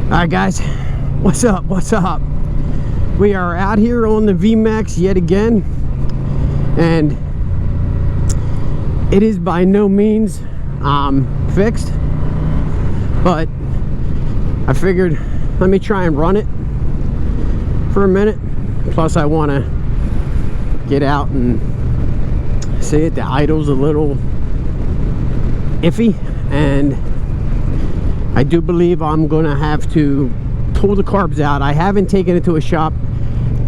Alright guys, what's up, we are out here on the VMAX yet again, and it is by no means fixed, but I figured let me try and run it for a minute. Plus I want to get out and see it. The idle's a little iffy, and I do believe I'm gonna have to pull the carbs out. I haven't taken it to a shop.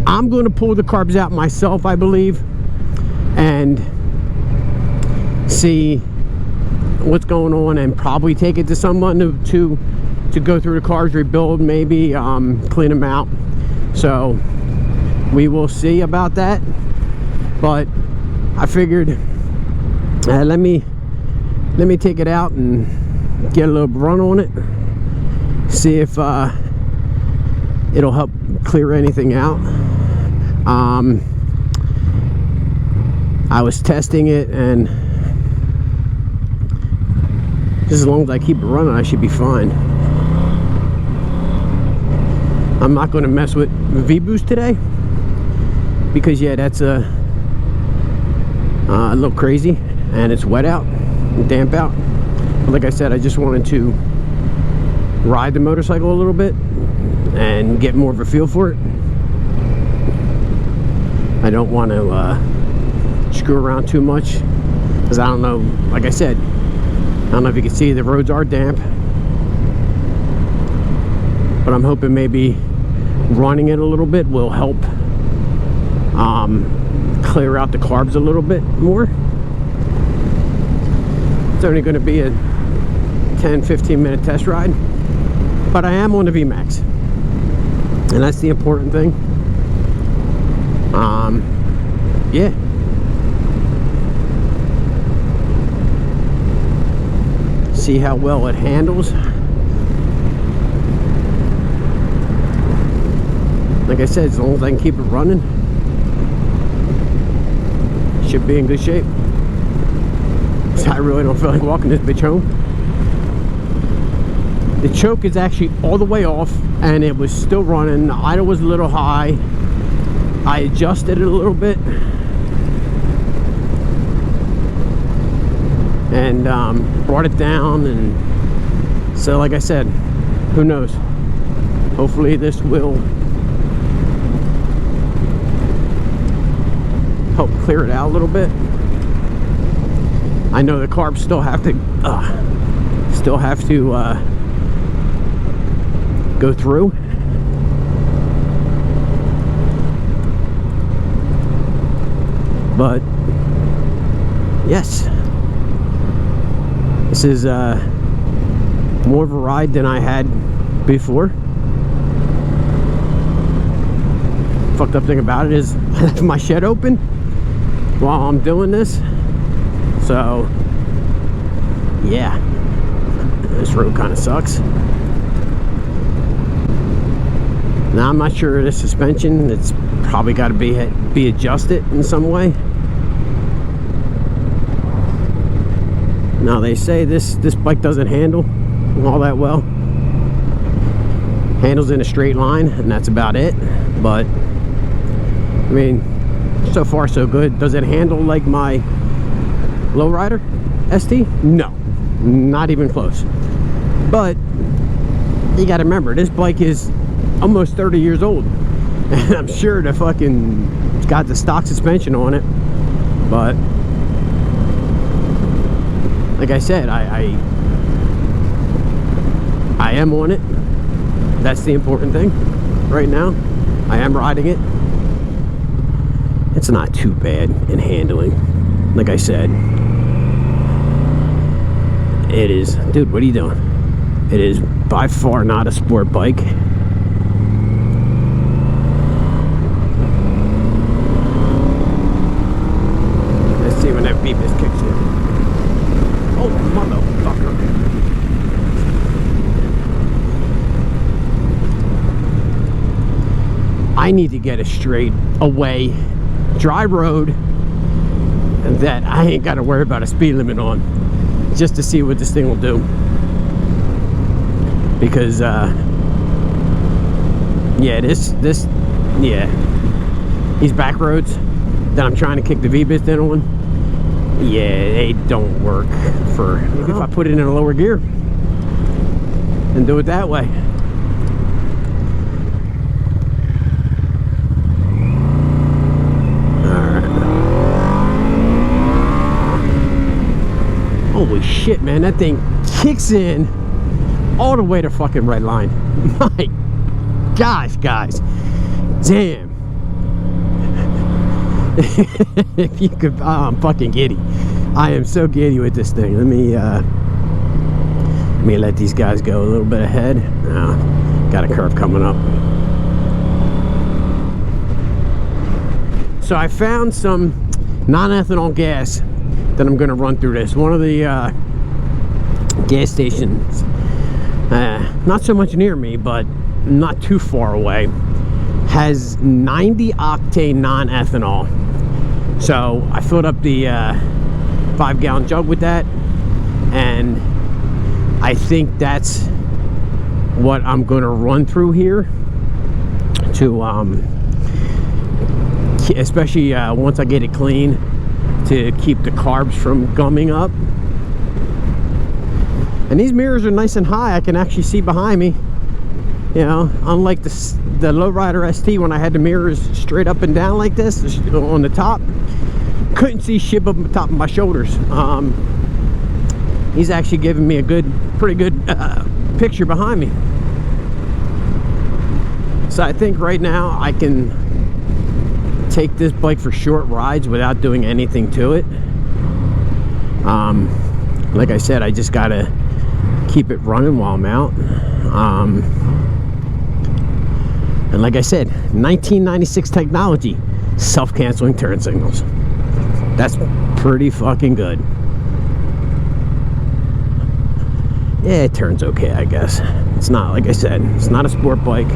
I'm gonna pull the carbs out myself, I believe, and see what's going on, and probably take it to someone to go through the carbs, rebuild, maybe clean them out. So we will see about that, but I figured let me take it out and get a little run on it, see if it'll help clear anything out. I was testing it, and just as long as I keep it running, I should be fine. I'm not going to mess with V-Boost today because, yeah, that's a little crazy, and it's wet out and damp out. But like I said, I just wanted to ride the motorcycle a little bit and get more of a feel for it. I don't want to screw around too much because I don't know, like I said, I don't know if you can see the roads are damp, but I'm hoping maybe running it a little bit will help clear out the carbs a little bit more. It's only going to be a 10-15 minute test ride, but I am on the VMAX, and that's the important thing. Yeah, see how well it handles. Like I said, as long as I can keep it running, should be in good shape. So I really don't feel like walking this bitch home. The choke is actually all the way off, and it was still running. The idle was a little high. I adjusted it a little bit, and brought it down. And so, like I said, who knows? Hopefully this will help clear it out a little bit. I know the carbs still have to go through, but yes, this is more of a ride than I had before. Fucked up thing about it is I left my shed open while I'm doing this, so yeah, this road kind of sucks. Now I'm not sure of the suspension. It's probably got to be adjusted in some way. Now they say this bike doesn't handle all that well. Handles in a straight line, and that's about it. But I mean, so far so good. Does it handle like my Lowrider ST? No, not even close. But you got to remember, this bike is almost 30 years old, and I'm sure the fucking it's got the stock suspension on it. But like I said, I am on it. That's the important thing right now. I am riding it. It's not too bad in handling. Like I said, it is, dude, what are you doing? It is by far not a sport bike. Let's see when that beep is kicks in. Oh, motherfucker. I need to get a straight away dry road that I ain't got to worry about a speed limit on, just to see what this thing will do. Because Yeah, yeah, these back roads that I'm trying to kick the V-Bits in on, yeah, they don't work for, maybe if I put it in a lower gear and do it that way. Holy shit, man, that thing kicks in all the way to fucking red line. My gosh, guys. Damn. If you could, oh, I'm fucking giddy. I am so giddy with this thing. Let me let these guys go a little bit ahead. Got a curve coming up. So I found some non-ethanol gas that I'm gonna run through this. One of the gas stations, not so much near me, but not too far away, has 90 octane non-ethanol. So I filled up the 5-gallon jug with that, and I think that's what I'm gonna run through here to especially once I get it clean, to keep the carbs from gumming up. And these mirrors are nice and high. I can actually see behind me, you know, unlike the Lowrider ST when I had the mirrors straight up and down like this on the top. Couldn't see shit up the top of my shoulders. He's actually giving me a pretty good picture behind me. So I think right now I can take this bike for short rides without doing anything to it. Like I said, I just gotta keep it running while I'm out. And like I said, 1996 technology, self-canceling turn signals. That's pretty fucking good. Yeah, it turns okay, I guess. It's not, like I said, it's not a sport bike.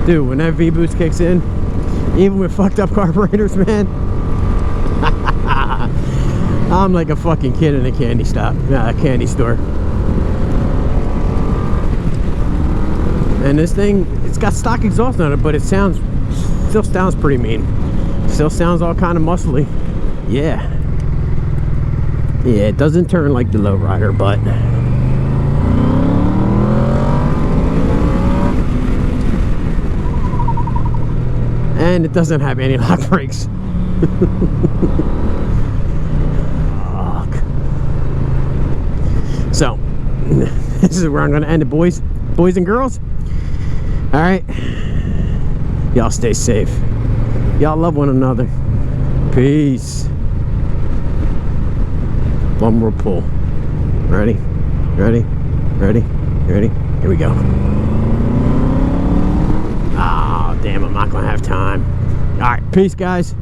Dude, when that V-boost kicks in, even with fucked up carburetors, man, I'm like a fucking kid in a candy store. And this thing, it's got stock exhaust on it, but it still sounds pretty mean. Still sounds all kind of muscly. Yeah, it doesn't turn like the Lowrider, but and it doesn't have any lock brakes. So this is where I'm gonna end it, boys and girls. All right, y'all stay safe, y'all love one another. Peace. One more pull. Ready? Here we go. Damn, I'm not gonna have time. All right, peace, guys.